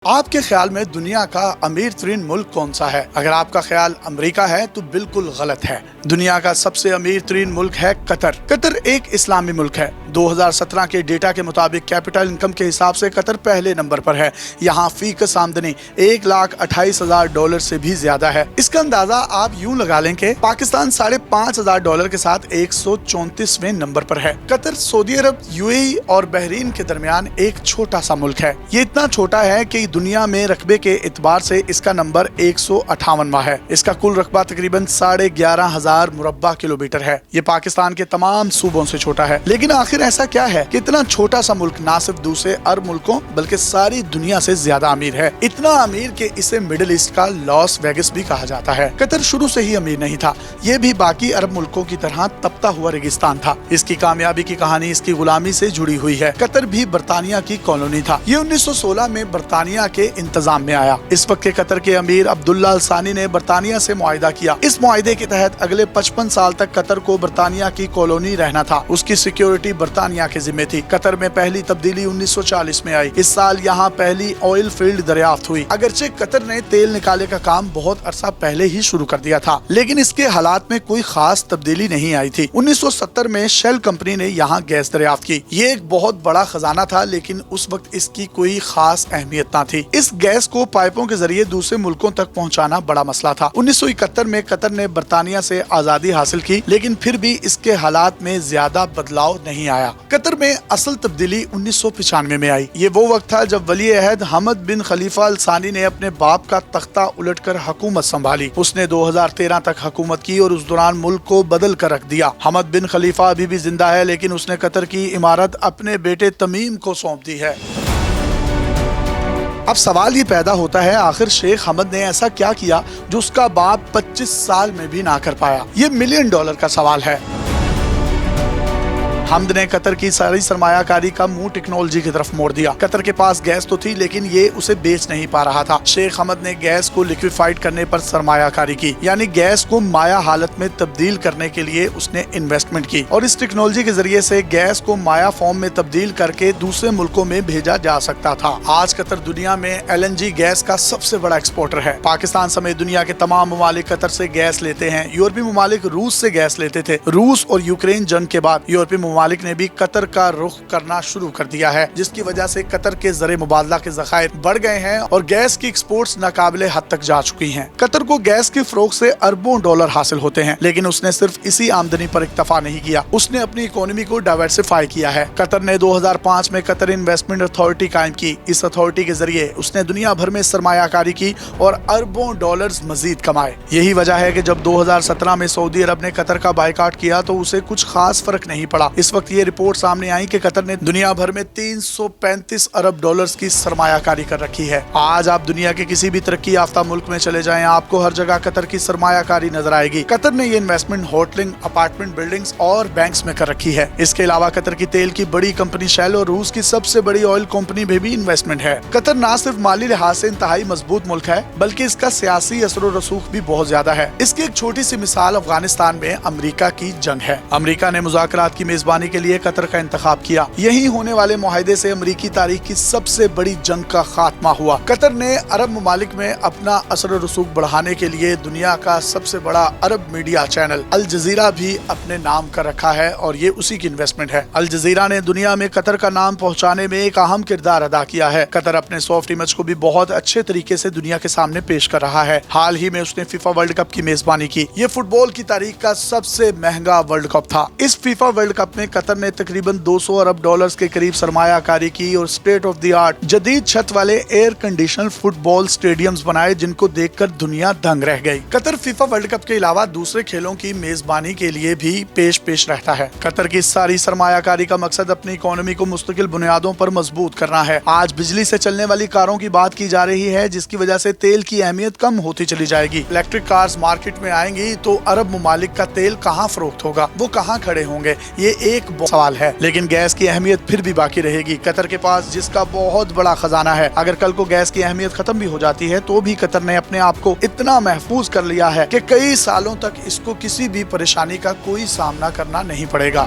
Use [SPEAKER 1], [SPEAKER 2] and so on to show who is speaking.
[SPEAKER 1] آپ کے خیال میں دنیا کا امیر ترین ملک کون سا ہے؟ اگر آپ کا خیال امریکہ ہے تو بالکل غلط ہے۔ دنیا کا سب سے امیر ترین ملک ہے قطر۔ قطر ایک اسلامی ملک ہے۔ 2017 کے ڈیٹا کے مطابق کیپٹل انکم کے حساب سے قطر پہلے نمبر پر ہے۔ یہاں فی کس آمدنی $1,28,000 سے بھی زیادہ ہے۔ اس کا اندازہ آپ یوں لگا لیں کہ پاکستان $5,500 کے ساتھ 134ویں نمبر پر ہے۔ قطر سعودی عرب، UAE اور بحرین کے درمیان ایک چھوٹا سا ملک ہے۔ یہ اتنا چھوٹا ہے کہ دنیا میں رقبے کے اعتبار سے اس کا نمبر 158واں ہے۔ اس کا کل رقبہ تقریباً 11,500 مربع کلومیٹر ہے۔ یہ پاکستان کے تمام صوبوں سے چھوٹا ہے۔ لیکن آخر ایسا کیا ہے کہ اتنا چھوٹا سا ملک نہ صرف دوسرے عرب ملکوں بلکہ ساری دنیا سے زیادہ امیر ہے؟ اتنا امیر کہ اسے مڈل ایسٹ کا لاس ویگس بھی کہا جاتا ہے۔ قطر شروع سے ہی امیر نہیں تھا۔ یہ بھی باقی عرب ملکوں کی طرح تپتا ہوا ریگستان تھا۔ اس کی کامیابی کی کہانی اس کی غلامی سے جڑی ہوئی ہے۔ قطر بھی برطانیہ کی کالونی تھا۔ یہ 1916 میں برطانیہ کے انتظام میں آیا۔ اس وقت کے قطر کے امیر عبداللہ الثانی نے برطانیہ سے معاہدہ کیا۔ اس معاہدے کے تحت اگلے 55 سال تک قطر کو برطانیہ کی کالونی رہنا تھا۔ اس کی سیکیورٹی برطانیہ کے ذمہ تھی۔ قطر میں پہلی تبدیلی 1940 میں آئی۔ اس سال یہاں پہلی آئل فیلڈ دریافت ہوئی۔ اگرچہ قطر نے تیل نکالے کا کام بہت عرصہ پہلے ہی شروع کر دیا تھا، لیکن اس کے حالات میں کوئی خاص تبدیلی نہیں آئی تھی۔ 1970 میں شیل کمپنی نے یہاں گیس دریافت کی۔ یہ ایک بہت بڑا خزانہ تھا، لیکن اس وقت اس کی کوئی خاص اہمیت نہ تھی۔ اس گیس کو پائپوں کے ذریعے دوسرے ملکوں تک پہنچانا بڑا مسئلہ تھا۔ 1971 میں قطر نے برطانیہ سے آزادی حاصل کی، لیکن پھر بھی اس کے حالات میں زیادہ بدلاؤ نہیں آیا۔ قطر میں اصل تبدیلی 1995 میں آئی۔ یہ وہ وقت تھا جب ولی عہد حمد بن خلیفہ الثانی نے اپنے باپ کا تختہ الٹ کر حکومت سنبھالی۔ اس نے 2013 تک حکومت کی اور اس دوران ملک کو بدل کر رکھ دیا۔ حمد بن خلیفہ ابھی بھی زندہ ہے، لیکن اس نے قطر کی عمارت اپنے بیٹے تمیم کو سونپ دی ہے۔ اب سوال یہ پیدا ہوتا ہے، آخر شیخ حمد نے ایسا کیا کیا جو اس کا باپ 25 سال میں بھی نہ کر پایا؟ یہ $1 ملین کا سوال ہے۔ حمد نے قطر کی ساری سرمایہ کاری کا منہ ٹیکنالوجی کی طرف موڑ دیا۔ قطر کے پاس گیس تو تھی، لیکن یہ اسے بیچ نہیں پا رہا تھا۔ شیخ حمد نے گیس کو لیکویفائڈ کرنے پر سرمایہ کاری کی، یعنی گیس کو مائع حالت میں تبدیل کرنے کے لیے اس نے انویسٹمنٹ کی، اور اس ٹیکنالوجی کے ذریعے سے گیس کو مائع فارم میں تبدیل کر کے دوسرے ملکوں میں بھیجا جا سکتا تھا۔ آج قطر دنیا میں LNG گیس کا سب سے بڑا ایکسپورٹر ہے۔ پاکستان سمیت دنیا کے تمام ممالک قطر سے گیس لیتے ہیں۔ یورپی ممالک روس سے گیس لیتے تھے۔ روس اور یوکرین جنگ کے بعد یورپی ممالک نے بھی قطر کا رخ کرنا شروع کر دیا ہے، جس کی وجہ سے قطر کے زر مبادلہ کے ذخائر بڑھ گئے ہیں اور گیس کی ایکسپورٹس ناقابل حد تک جا چکی ہیں۔ قطر کو گیس کی فروخت سے اربوں ڈالر حاصل ہوتے ہیں، لیکن اس نے صرف اسی آمدنی پر اکتفا نہیں کیا، اس نے اپنی اکانومی کو ڈائیورسفائی کیا ہے۔ قطر نے 2005 میں قطر انویسٹمنٹ اتھارٹی قائم کی۔ اس اتھارٹی کے ذریعے اس نے دنیا بھر میں سرمایہ کاری کی اور اربوں ڈالرز مزید کمائے۔ یہی وجہ ہے کہ جب 2017 میں سعودی عرب نے قطر کا بائیکاٹ کیا تو اسے کچھ خاص فرق نہیں پڑا۔ اس وقت یہ رپورٹ سامنے آئی کہ قطر نے دنیا بھر میں $335 ارب کی سرمایہ کاری کر رکھی ہے۔ آج آپ دنیا کے کسی بھی ترقی یافتہ ملک میں چلے جائیں، آپ کو ہر جگہ قطر کی سرمایہ کاری نظر آئے گی۔ قطر نے یہ انویسٹمنٹ ہوٹلنگ، اپارٹمنٹ بلڈنگز اور بینکس میں کر رکھی ہے۔ اس کے علاوہ قطر کی تیل کی بڑی کمپنی شیل اور روس کی سب سے بڑی آئل کمپنی میں بھی انویسٹمنٹ ہے۔ قطر نہ صرف مالی لحاظ سے انتہائی مضبوط ملک ہے، بلکہ اس کا سیاسی اثر و رسوخ بھی بہت زیادہ ہے۔ اس کی ایک چھوٹی سی مثال افغانستان میں امریکہ کی جنگ ہے۔ امریکہ نے مذاکرات کی میزبانی کے لیے قطر کا انتخاب کیا۔ یہی ہونے والے معاہدے سے امریکی تاریخ کی سب سے بڑی جنگ کا خاتمہ ہوا۔ قطر نے عرب ممالک میں اپنا اثر و رسوخ بڑھانے کے لیے دنیا کا سب سے بڑا عرب میڈیا چینل الجزیرہ بھی اپنے نام کر رکھا ہے، اور یہ اسی کی انویسٹمنٹ ہے۔ الجزیرہ نے دنیا میں قطر کا نام پہنچانے میں ایک اہم کردار ادا کیا ہے۔ قطر اپنے سافٹ امیج کو بھی بہت اچھے طریقے سے دنیا کے سامنے پیش کر رہا ہے۔ حال ہی میں اس نے فیفا ورلڈ کپ کی میزبانی کی۔ یہ فٹ بال کی تاریخ کا سب سے مہنگا ورلڈ کپ تھا۔ اس فیفا ورلڈ کپ میں قطر نے تقریباً $200 ارب کے قریب سرمایہ کاری کی اور اسٹیٹ آف دی آرٹ جدید چھت والے ایئر کنڈیشنر فٹ بال اسٹیڈیمز بنائے، جن کو دیکھ کر دنیا دنگ رہ گئی۔ قطر فیفا ورلڈ کپ کے علاوہ دوسرے کھیلوں کی میزبانی کے لیے بھی پیش رہتا ہے۔ قطر کی ساری سرمایہ کاری کا مقصد اپنی اکانومی کو مستقل بنیادوں پر مضبوط کرنا ہے۔ آج بجلی سے چلنے والی کاروں کی بات کی جا رہی ہے، جس کی وجہ سے تیل کی اہمیت کم ہوتی چلی جائے گی۔ الیکٹرک کارز مارکیٹ میں آئیں گی تو عرب ممالک کا تیل کہاں فروخت ہوگا، وہ کہاں کھڑے ہوں گے، یہ ایک سوال ہے۔ لیکن گیس کی اہمیت پھر بھی باقی رہے گی۔ قطر کے پاس جس کا بہت بڑا خزانہ ہے، اگر کل کو گیس کی اہمیت ختم بھی ہو جاتی ہے تو بھی قطر نے اپنے آپ کو اتنا محفوظ کر لیا ہے کہ کئی سالوں تک اس کو کسی بھی پریشانی کا کوئی سامنا کرنا نہیں پڑے گا۔